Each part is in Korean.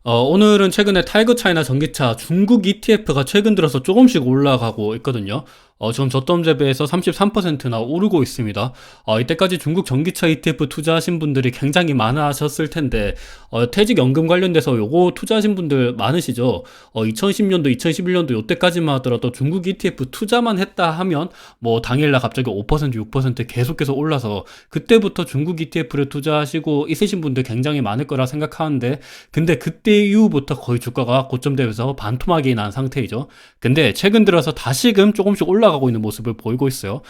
오늘은 최근에 타이거 차이나 전기차 중국 ETF가 최근 들어서 조금씩 올라가고 있거든요. 지금 저점 대비해서 33%나 오르고 있습니다. 이때까지 중국 전기차 ETF 투자하신 분들이 굉장히 많으셨을 텐데, 퇴직연금 관련돼서 요거 투자하신 분들 많으시죠? 2010년도, 2011년도 요때까지만 하더라도 중국 ETF 투자만 했다 하면, 뭐 당일날 갑자기 5%, 6% 계속해서 올라서, 그때부터 중국 ETF를 투자하시고 있으신 분들 굉장히 많을 거라 생각하는데, 근데 그때 이후부터 거의 주가가 고점 대비해서 반토막이 난 상태이죠. 근데 최근 들어서 다시금 조금씩 올라가고 있는 모습을 보이고 있어요.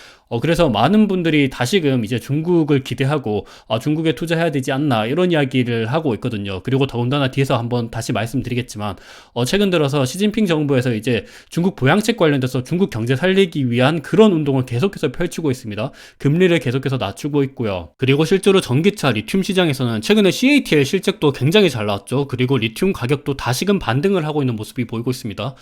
그래서 많은 분들이 다시금 이제 중국을 기대하고 중국에 투자해야 되지 않나 이런 이야기를 하고 있거든요. 그리고 더군다나 뒤에서 한번 다시 말씀드리겠지만 최근 들어서 시진핑 정부에서 이제 중국 부양책 관련돼서 중국 경제 살리기 위한 그런 운동을 계속해서 펼치고 있습니다. 금리를 계속해서 낮추고 있고요. 그리고 실제로 전기차 리튬 시장에서는 최근에 CATL 실적도 굉장히 잘 나왔죠. 그리고 리튬 가격도 다시금 반등을 하고 있는 모습이 보이고 있습니다.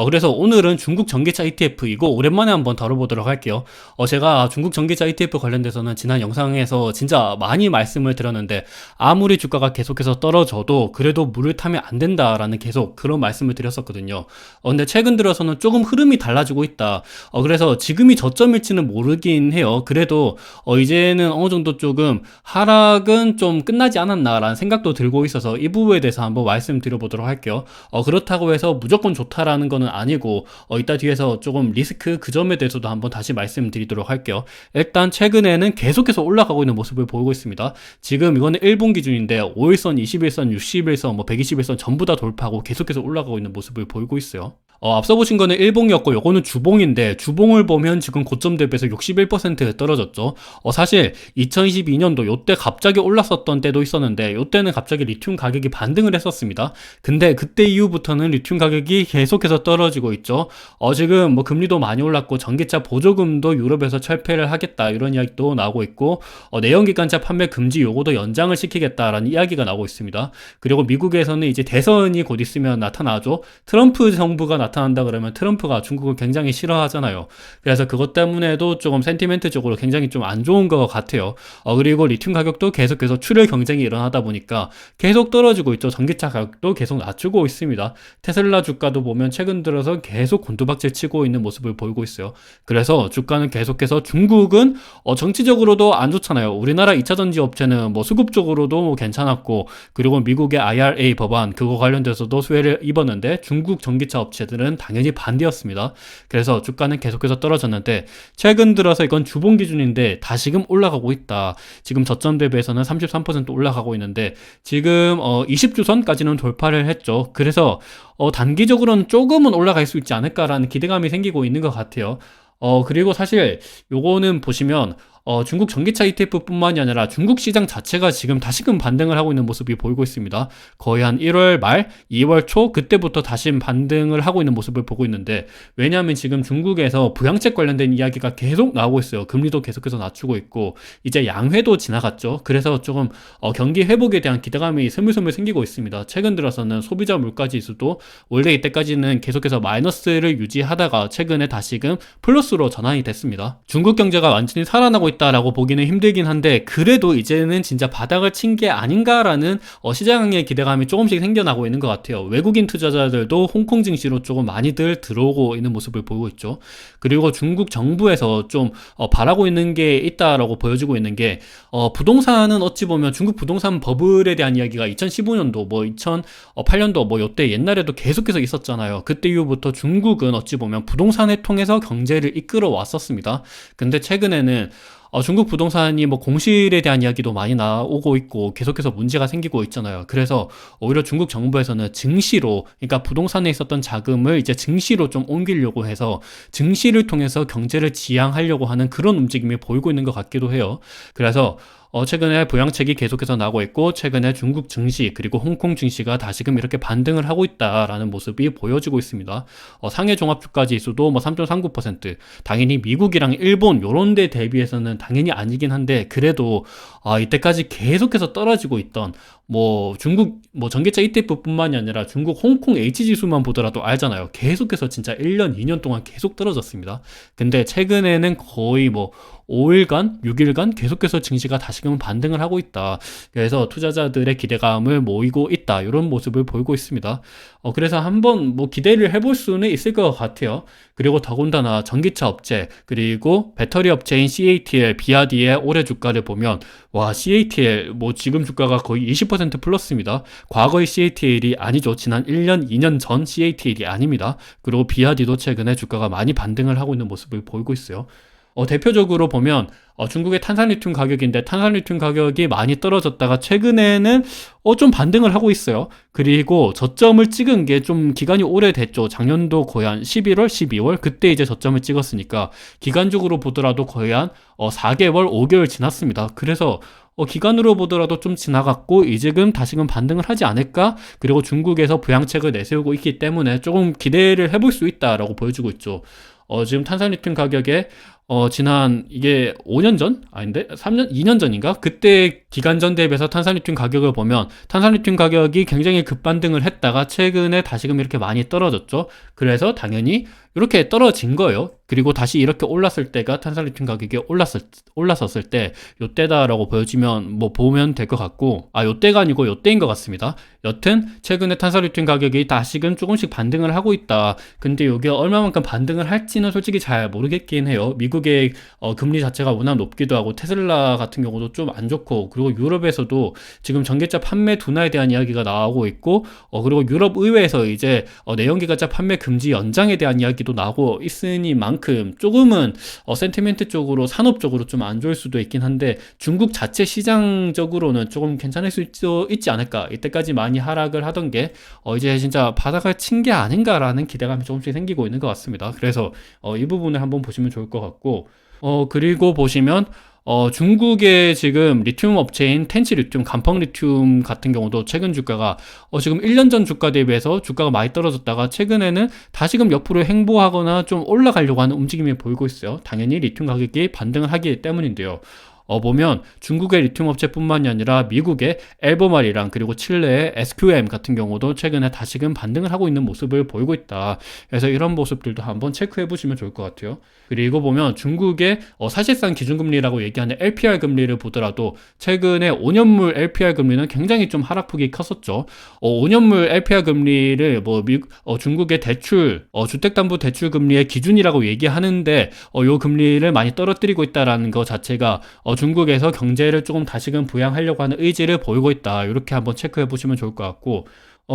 그래서 오늘은 중국 전기차 ETF 이거 오랜만에 한번 다뤄보도록 할게요. 제가 중국 전기차 ETF 관련돼서는 지난 영상에서 진짜 많이 말씀을 드렸는데 아무리 주가가 계속해서 떨어져도 그래도 물을 타면 안 된다라는 계속 그런 말씀을 드렸었거든요. 근데 최근 들어서는 조금 흐름이 달라지고 있다. 그래서 지금이 저점일지는 모르긴 해요. 그래도 이제는 어느 정도 조금 하락은 좀 끝나지 않았나라는 생각도 들고 있어서 이 부분에 대해서 한번 말씀드려보도록 할게요. 그렇다고 해서 무조건 좋다라는 거는 아니고 이따 뒤에서 조금 리스크 그 점에 대해서도 한번 다시 말씀드리도록 할게요. 일단 최근에는 계속해서 올라가고 있는 모습을 보이고 있습니다. 지금 이거는 일본 기준인데 5일선, 21선, 60일선, 뭐 120일선 전부 다 돌파하고 계속해서 올라가고 있는 모습을 보이고 있어요. 앞서 보신 거는 일봉이었고 요거는 주봉인데 주봉을 보면 지금 고점 대비해서 61% 떨어졌죠. 사실 2022년도 요때 갑자기 올랐었던 때도 있었는데 요때는 갑자기 리튬 가격이 반등을 했었습니다. 근데 그때 이후부터는 리튬 가격이 계속해서 떨어지고 있죠. 지금 뭐 금리도 많이 올랐고 전기차 보조금도 유럽에서 철폐를 하겠다 이런 이야기도 나오고 있고 내연기관차 판매 금지 요거도 연장을 시키겠다라는 이야기가 나오고 있습니다. 그리고 미국에서는 이제 대선이 곧 있으면 나타나죠. 트럼프 정부가 나타난다 그러면 트럼프가 중국을 굉장히 싫어하잖아요. 그래서 그것 때문에도 조금 센티멘트적으로 굉장히 좀 안 좋은 것 같아요. 그리고 리튬 가격도 계속해서 출혈 경쟁이 일어나다 보니까 계속 떨어지고 있죠. 전기차 가격도 계속 낮추고 있습니다. 테슬라 주가도 보면 최근 들어서 계속 곤두박질 치고 있는 모습을 보이고 있어요. 그래서 주가는 계속해서 중국은 정치적으로도 안 좋잖아요. 우리나라 2차전지 업체는 뭐 수급적으로도 뭐 괜찮았고 그리고 미국의 IRA 법안 그거 관련돼서도 수혜를 입었는데 중국 전기차 업체들은 당연히 반대였습니다. 그래서 주가는 계속해서 떨어졌는데 최근 들어서 이건 주봉 기준인데 다시금 올라가고 있다. 지금 저점 대비해서는 33% 올라가고 있는데 지금 20주선까지는 돌파를 했죠. 그래서 단기적으로는 조금은 올라갈 수 있지 않을까라는 기대감이 생기고 있는 것 같아요. 그리고 사실 요거는 보시면 중국 전기차 ETF뿐만이 아니라 중국 시장 자체가 지금 다시금 반등을 하고 있는 모습이 보이고 있습니다. 거의 한 1월 말, 2월 초 그때부터 다시 반등을 하고 있는 모습을 보고 있는데 왜냐하면 지금 중국에서 부양책 관련된 이야기가 계속 나오고 있어요. 금리도 계속해서 낮추고 있고 이제 양회도 지나갔죠. 그래서 조금 경기 회복에 대한 기대감이 스물스물 생기고 있습니다. 최근 들어서는 소비자 물가 지수도 원래 이때까지는 계속해서 마이너스를 유지하다가 최근에 다시금 플러스로 전환이 됐습니다. 중국 경제가 완전히 살아나고 있다라고 보기는 힘들긴 한데 그래도 이제는 진짜 바닥을 친 게 아닌가라는 시장의 기대감이 조금씩 생겨나고 있는 것 같아요. 외국인 투자자들도 홍콩 증시로 조금 많이들 들어오고 있는 모습을 보이고 있죠. 그리고 중국 정부에서 좀 바라고 있는 게 있다라고 보여지고 있는 게 부동산은 어찌 보면 중국 부동산 버블에 대한 이야기가 2015년도 뭐 2008년도 뭐 요때 옛날에도 계속해서 있었잖아요. 그때 이후부터 중국은 어찌 보면 부동산을 통해서 경제를 이끌어 왔었습니다. 근데 최근에는 중국 부동산이 뭐 공실에 대한 이야기도 많이 나오고 있고 계속해서 문제가 생기고 있잖아요. 그래서 오히려 중국 정부에서는 증시로 그러니까 부동산에 있었던 자금을 이제 증시로 좀 옮기려고 해서 증시를 통해서 경제를 지향하려고 하는 그런 움직임이 보이고 있는 것 같기도 해요. 그래서 최근에 부양책이 계속해서 나오고 있고 최근에 중국 증시 그리고 홍콩 증시가 다시금 이렇게 반등을 하고 있다라는 모습이 보여지고 있습니다. 상해 종합주가 지수도 뭐 3.39% 당연히 미국이랑 일본 요런 데 대비해서는 당연히 아니긴 한데 그래도 이때까지 계속해서 떨어지고 있던 뭐 중국 뭐 전기차 ETF뿐만이 아니라 중국 홍콩 H지수만 보더라도 알잖아요. 계속해서 진짜 1년, 2년 동안 계속 떨어졌습니다. 근데 최근에는 거의 뭐 5일간, 6일간 계속해서 증시가 다시금 반등을 하고 있다. 그래서 투자자들의 기대감을 모이고 있다. 이런 모습을 보이고 있습니다. 그래서 한번 뭐 기대를 해볼 수는 있을 것 같아요. 그리고 더군다나 전기차 업체, 그리고 배터리 업체인 CATL, 비아디의 올해 주가를 보면 와, CATL 뭐 지금 주가가 거의 20% 플러스입니다. 과거의 CATL이 아니죠. 지난 1년, 2년 전 CATL이 아닙니다. 그리고 비아디도 최근에 주가가 많이 반등을 하고 있는 모습을 보이고 있어요. 대표적으로 보면 중국의 탄산리튬 가격인데 탄산리튬 가격이 많이 떨어졌다가 최근에는 좀 반등을 하고 있어요. 그리고 저점을 찍은 게 좀 기간이 오래됐죠. 작년도 거의 한 11월, 12월 그때 이제 저점을 찍었으니까 기간적으로 보더라도 거의 한 4개월, 5개월 지났습니다. 그래서 기간으로 보더라도 좀 지나갔고 이제금 다시금 반등을 하지 않을까? 그리고 중국에서 부양책을 내세우고 있기 때문에 조금 기대를 해볼 수 있다라고 보여주고 있죠. 지금 탄산리튬 가격에 지난 이게 5년 전? 아닌데? 3년? 2년 전인가? 그때 기간 전 대비해서 탄산리튬 가격을 보면 탄산리튬 가격이 굉장히 급반등을 했다가 최근에 다시금 이렇게 많이 떨어졌죠. 그래서 당연히 이렇게 떨어진 거예요. 그리고 다시 이렇게 올랐을 때가 탄산리튬 가격이 올랐었을 때 요때다라고 보여지면 뭐 보면 될 것 같고 요때가 아니고 요때인 것 같습니다. 여튼 최근에 탄산리튬 가격이 다시금 조금씩 반등을 하고 있다. 근데 이게 얼마만큼 반등을 할지는 솔직히 잘 모르겠긴 해요. 미국의 금리 자체가 워낙 높기도 하고 테슬라 같은 경우도 좀 안 좋고 그리고 유럽에서도 지금 전기차 판매 둔화에 대한 이야기가 나오고 있고 그리고 유럽 의회에서 이제 내연기관차 판매 금지 연장에 대한 이야기도 나오고 있으니만큼 조금은 센티멘트 쪽으로 산업 쪽으로 좀 안 좋을 수도 있긴 한데 중국 자체 시장적으로는 조금 괜찮을 수 있지 않을까. 이때까지 많이 하락을 하던 게 이제 진짜 바닥을 친 게 아닌가라는 기대감이 조금씩 생기고 있는 것 같습니다. 그래서 이 부분을 한번 보시면 좋을 것 같고 그리고 보시면 중국의 지금 리튬 업체인 텐치리튬, 간펑리튬 같은 경우도 최근 주가가 지금 1년 전 주가 대비해서 주가가 많이 떨어졌다가 최근에는 다시금 옆으로 횡보하거나 좀 올라가려고 하는 움직임이 보이고 있어요. 당연히 리튬 가격이 반등을 하기 때문인데요. 보면 중국의 리튬 업체뿐만이 아니라 미국의 엘보말이랑 그리고 칠레의 SQM 같은 경우도 최근에 다시금 반등을 하고 있는 모습을 보이고 있다. 그래서 이런 모습들도 한번 체크해 보시면 좋을 것 같아요. 그리고 보면 중국의 사실상 기준금리라고 얘기하는 LPR 금리를 보더라도 최근에 5년물 LPR 금리는 굉장히 좀 하락폭이 컸었죠. 5년물 LPR 금리를 중국의 대출 주택담보대출 금리의 기준이라고 얘기하는데 요 금리를 많이 떨어뜨리고 있다라는 것 자체가 중국에서 경제를 조금 다시금 부양하려고 하는 의지를 보이고 있다. 이렇게 한번 체크해 보시면 좋을 것 같고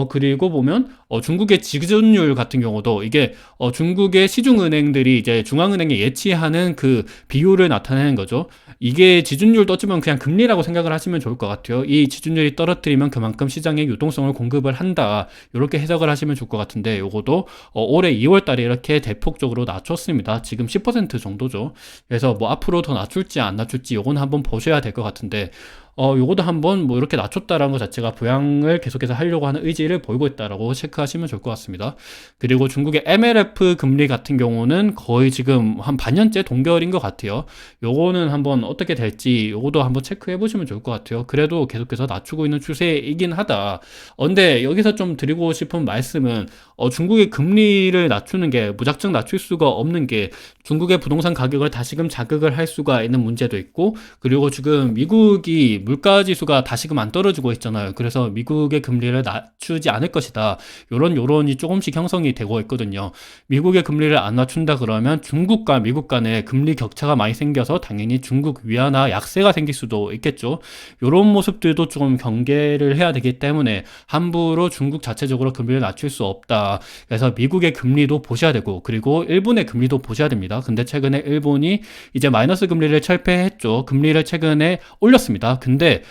그리고 보면 중국의 지준율 같은 경우도 이게 중국의 시중은행들이 이제 중앙은행에 예치하는 그 비율을 나타내는 거죠. 이게 지준율도 어쩌면 그냥 금리라고 생각을 하시면 좋을 것 같아요. 이 지준율이 떨어뜨리면 그만큼 시장에 유동성을 공급을 한다. 이렇게 해석을 하시면 좋을 것 같은데 요거도 올해 2월 달에 이렇게 대폭적으로 낮췄습니다. 지금 10% 정도죠. 그래서 뭐 앞으로 더 낮출지 안 낮출지 요거는 한번 보셔야 될 것 같은데 요거도 한번 뭐 이렇게 낮췄다라는 것 자체가 부양을 계속해서 하려고 하는 의지를 보이고 있다라고 체크하시면 좋을 것 같습니다. 그리고 중국의 MLF 금리 같은 경우는 거의 지금 한 반년째 동결인 것 같아요. 요거는 한번 어떻게 될지 요거도 한번 체크해 보시면 좋을 것 같아요. 그래도 계속해서 낮추고 있는 추세이긴 하다. 근데 여기서 좀 드리고 싶은 말씀은 중국의 금리를 낮추는 게 무작정 낮출 수가 없는 게 중국의 부동산 가격을 다시금 자극을 할 수가 있는 문제도 있고 그리고 지금 미국이 물가 지수가 다시금 안 떨어지고 있잖아요. 그래서 미국의 금리를 낮추지 않을 것이다. 요런 요론이 조금씩 형성이 되고 있거든요. 미국의 금리를 안 낮춘다 그러면 중국과 미국 간의 금리 격차가 많이 생겨서 당연히 중국 위안화 약세가 생길 수도 있겠죠. 요런 모습들도 좀 경계를 해야 되기 때문에 함부로 중국 자체적으로 금리를 낮출 수 없다. 그래서 미국의 금리도 보셔야 되고 그리고 일본의 금리도 보셔야 됩니다. 근데 최근에 일본이 이제 마이너스 금리를 철폐했죠. 금리를 최근에 올렸습니다. 근데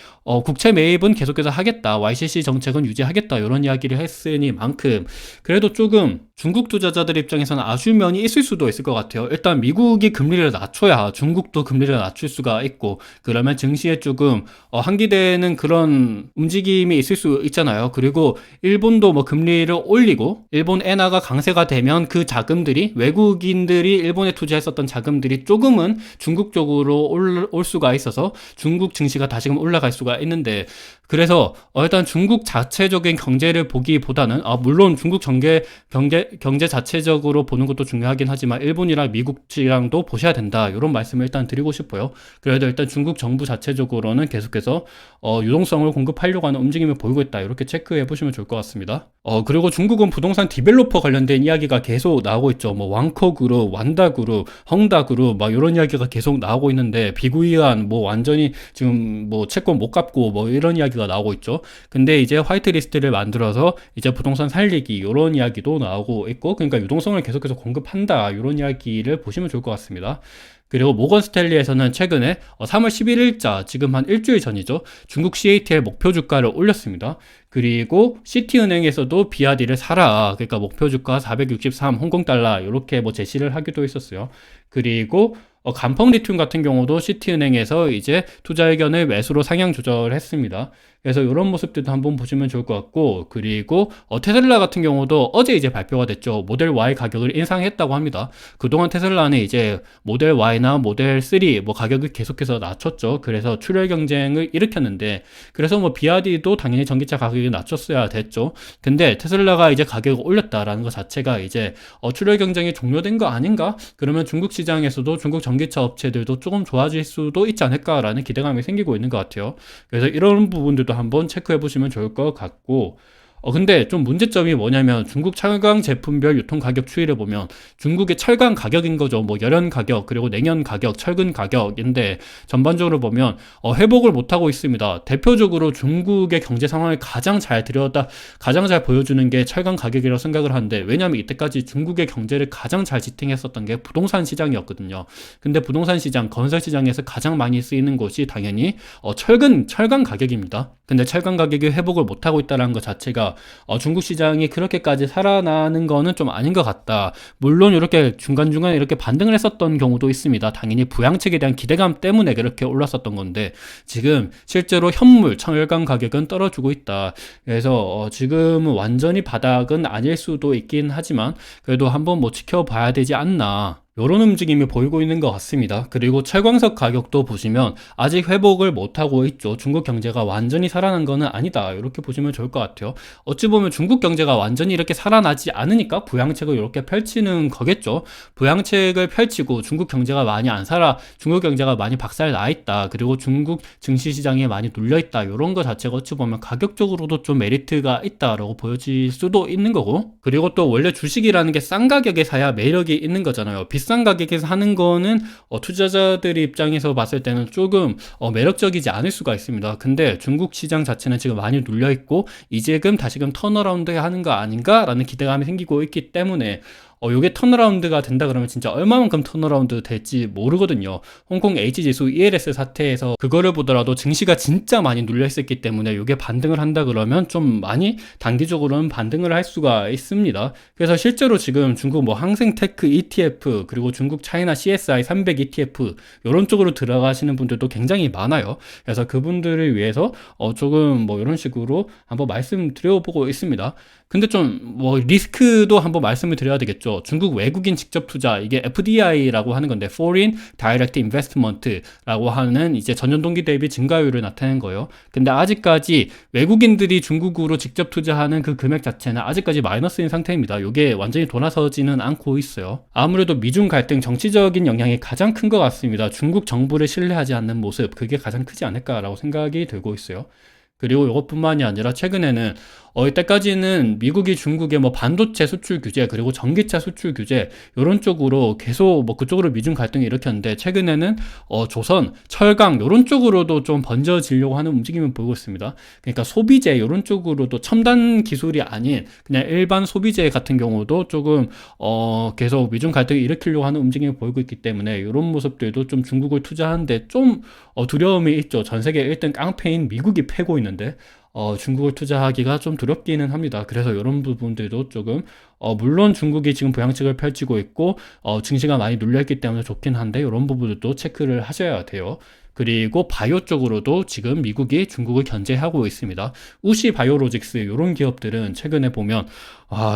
국채 매입은 계속해서 하겠다. YCC 정책은 유지하겠다. 이런 이야기를 했으니만큼 그래도 조금 중국 투자자들 입장에서는 아쉬운 면이 있을 수도 있을 것 같아요. 일단 미국이 금리를 낮춰야 중국도 금리를 낮출 수가 있고 그러면 증시에 조금 환기되는 그런 움직임이 있을 수 있잖아요. 그리고 일본도 뭐 금리를 올리고 일본 엔화가 강세가 되면 그 자금들이 외국인들이 일본에 투자했었던 자금들이 조금은 중국 쪽으로 올 수가 있어서 중국 증시가 다시 지금 올라갈 수가 있는데, 그래서 일단 중국 자체적인 경제를 보기보다는 물론 중국 경제 자체적으로 보는 것도 중요하긴 하지만 일본이랑 미국이랑도 보셔야 된다, 이런 말씀을 일단 드리고 싶어요. 그래도 일단 중국 정부 자체적으로는 계속해서 유동성을 공급하려고 하는 움직임을 보이고 있다, 이렇게 체크해 보시면 좋을 것 같습니다. 그리고 중국은 부동산 디벨로퍼 관련된 이야기가 계속 나오고 있죠. 뭐 왕커그룹, 완다그룹, 헝다그룹 막 이런 이야기가 계속 나오고 있는데, 비구이한 뭐 완전히 지금 뭐 채권 못 갚고 뭐 이런 이야기가 나오고 있죠. 근데 이제 화이트리스트를 만들어서 이제 부동산 살리기, 이런 이야기도 나오고 있고, 그러니까 유동성을 계속해서 공급한다, 이런 이야기를 보시면 좋을 것 같습니다. 그리고 모건 스탠리에서는 최근에 3월 11일자, 지금 한 일주일 전이죠, 중국 CATL 목표 주가를 올렸습니다. 그리고 시티은행에서도 BRD를 사라, 그러니까 목표 주가 463 홍콩달러 이렇게 뭐 제시를 하기도 했었어요. 그리고 간펑 리튬 같은 경우도 시티은행에서 이제 투자 의견을 매수로 상향 조절했습니다. 그래서 이런 모습들도 한번 보시면 좋을 것 같고, 그리고 테슬라 같은 경우도 어제 이제 발표가 됐죠. 모델 Y 가격을 인상했다고 합니다. 그동안 테슬라는 이제 모델 Y나 모델 3 뭐 가격을 계속해서 낮췄죠. 그래서 출혈 경쟁을 일으켰는데, 그래서 뭐 BRD도 당연히 전기차 가격이 낮췄어야 됐죠. 근데 테슬라가 이제 가격을 올렸다라는 것 자체가 이제 출혈 경쟁이 종료된 거 아닌가? 그러면 중국 시장에서도 중국 전기차 업체들도 조금 좋아질 수도 있지 않을까라는 기대감이 생기고 있는 것 같아요. 그래서 이런 부분들도 한번 체크해 보시면 좋을 것 같고, 근데 좀 문제점이 뭐냐면, 중국 철강 제품별 유통 가격 추이를 보면 중국의 철강 가격인 거죠. 뭐 열연 가격, 그리고 냉연 가격, 철근 가격인데, 전반적으로 보면 회복을 못 하고 있습니다. 대표적으로 중국의 경제 상황을 가장 잘 보여주는 게 철강 가격이라고 생각을 하는데, 왜냐하면 이때까지 중국의 경제를 가장 잘 지탱했었던 게 부동산 시장이었거든요. 근데 부동산 시장, 건설 시장에서 가장 많이 쓰이는 것이 당연히 철강 가격입니다. 근데 철강 가격이 회복을 못 하고 있다는 것 자체가 중국 시장이 그렇게까지 살아나는 거는 좀 아닌 것 같다. 물론 이렇게 중간중간에 이렇게 반등을 했었던 경우도 있습니다. 당연히 부양책에 대한 기대감 때문에 그렇게 올랐었던 건데, 지금 실제로 현물 철강 가격은 떨어지고 있다. 그래서 지금은 완전히 바닥은 아닐 수도 있긴 하지만, 그래도 한번 뭐 지켜봐야 되지 않나, 이런 움직임이 보이고 있는 것 같습니다. 그리고 철광석 가격도 보시면 아직 회복을 못하고 있죠. 중국 경제가 완전히 살아난 거는 아니다, 이렇게 보시면 좋을 것 같아요. 어찌 보면 중국 경제가 완전히 이렇게 살아나지 않으니까 부양책을 이렇게 펼치는 거겠죠. 부양책을 펼치고 중국 경제가 많이 안 살아, 중국 경제가 많이 박살 나 있다, 그리고 중국 증시시장에 많이 눌려 있다, 이런 거 자체가 어찌 보면 가격적으로도 좀 메리트가 있다라고 보여질 수도 있는 거고, 그리고 또 원래 주식이라는 게 싼 가격에 사야 매력이 있는 거잖아요. 비싼 가격에서 하는 거는 투자자들의 입장에서 봤을 때는 조금 매력적이지 않을 수가 있습니다. 근데 중국 시장 자체는 지금 많이 눌려 있고 이제금 다시금 턴어라운드 하는 거 아닌가라는 기대감이 생기고 있기 때문에, 요게 턴어라운드가 된다 그러면 진짜 얼마만큼 턴어라운드 될지 모르거든요. 홍콩 H지수 ELS 사태에서 그거를 보더라도 증시가 진짜 많이 눌려 있었기 때문에 요게 반등을 한다 그러면 좀 많이 단기적으로는 반등을 할 수가 있습니다. 그래서 실제로 지금 중국 뭐 항생테크 ETF, 그리고 중국 차이나 CSI 300 ETF 이런 쪽으로 들어가시는 분들도 굉장히 많아요. 그래서 그분들을 위해서 조금 뭐 이런 식으로 한번 말씀드려보고 있습니다. 근데 좀 뭐 리스크도 한번 말씀을 드려야 되겠죠. 중국 외국인 직접 투자, 이게 FDI라고 하는 건데, Foreign Direct Investment라고 하는 이제 전년 동기 대비 증가율을 나타낸 거예요. 근데 아직까지 외국인들이 중국으로 직접 투자하는 그 금액 자체는 아직까지 마이너스인 상태입니다. 이게 완전히 돌아서지는 않고 있어요. 아무래도 미중 갈등, 정치적인 영향이 가장 큰 것 같습니다. 중국 정부를 신뢰하지 않는 모습, 그게 가장 크지 않을까라고 생각이 들고 있어요. 그리고 이것뿐만이 아니라 최근에는 이때까지는 미국이 중국의 뭐 반도체 수출 규제, 그리고 전기차 수출 규제 이런 쪽으로 계속 뭐 그쪽으로 미중 갈등을 일으켰는데, 최근에는 조선, 철강 이런 쪽으로도 좀 번져지려고 하는 움직임을 보이고 있습니다. 그러니까 소비재 이런 쪽으로도 첨단 기술이 아닌 그냥 일반 소비재 같은 경우도 조금 계속 미중 갈등을 일으키려고 하는 움직임을 보이고 있기 때문에, 이런 모습들도 좀 중국을 투자하는데 좀 두려움이 있죠. 전 세계 1등 깡패인 미국이 패고 있는데 중국을 투자하기가 좀 두렵기는 합니다. 그래서 이런 부분들도 조금 물론 중국이 지금 부양책을 펼치고 있고 증시가 많이 눌려있기 때문에 좋긴 한데, 이런 부분들도 체크를 하셔야 돼요. 그리고 바이오 쪽으로도 지금 미국이 중국을 견제하고 있습니다. 우시 바이오로직스 이런 기업들은 최근에 보면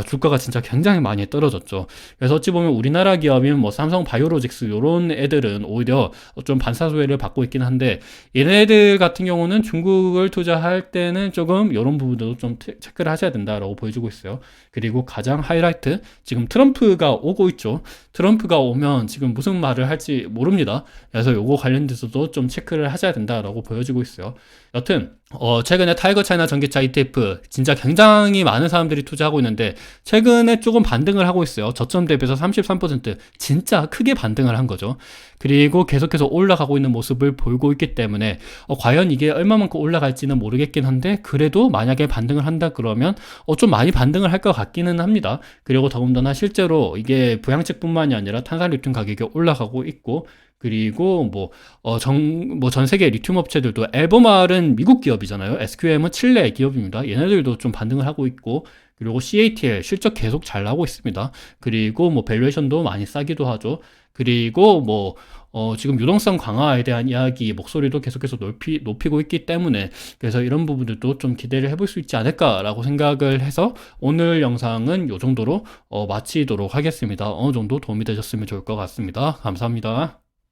주가가 진짜 굉장히 많이 떨어졌죠. 그래서 어찌 보면 우리나라 기업인 뭐 삼성 바이오로직스 이런 애들은 오히려 좀 반사소외를 받고 있긴 한데, 얘네들 같은 경우는 중국을 투자할 때는 조금 이런 부분도 좀 체크를 하셔야 된다라고 보여주고 있어요. 그리고 가장 하이라이트, 지금 트럼프가 오고 있죠. 트럼프가 오면 지금 무슨 말을 할지 모릅니다. 그래서 요거 관련돼서도 좀 체크를 하셔야 된다라고 보여지고 있어요. 여튼 최근에 타이거 차이나 전기차 ETF 진짜 굉장히 많은 사람들이 투자하고 있는데, 최근에 조금 반등을 하고 있어요. 저점 대비해서 33% 진짜 크게 반등을 한 거죠. 그리고 계속해서 올라가고 있는 모습을 보이고 있기 때문에 과연 이게 얼마만큼 올라갈지는 모르겠긴 한데, 그래도 만약에 반등을 한다 그러면 좀 많이 반등을 할 것 같기는 합니다. 그리고 더군다나 실제로 이게 부양책뿐만이 아니라 탄산 리튬 가격이 올라가고 있고, 그리고 전 세계 리튬 업체들도, 앨범알은 미국 기업이잖아요. SQM은 칠레 기업입니다. 얘네들도 좀 반등을 하고 있고, 그리고 CATL 실적 계속 잘 나오고 있습니다. 그리고 밸류에이션도 많이 싸기도 하죠. 그리고 지금 유동성 강화에 대한 이야기 목소리도 계속해서 높이고 있기 때문에, 그래서 이런 부분들도 좀 기대를 해볼 수 있지 않을까라고 생각을 해서 오늘 영상은 이 정도로 마치도록 하겠습니다. 어느 정도 도움이 되셨으면 좋을 것 같습니다. 감사합니다.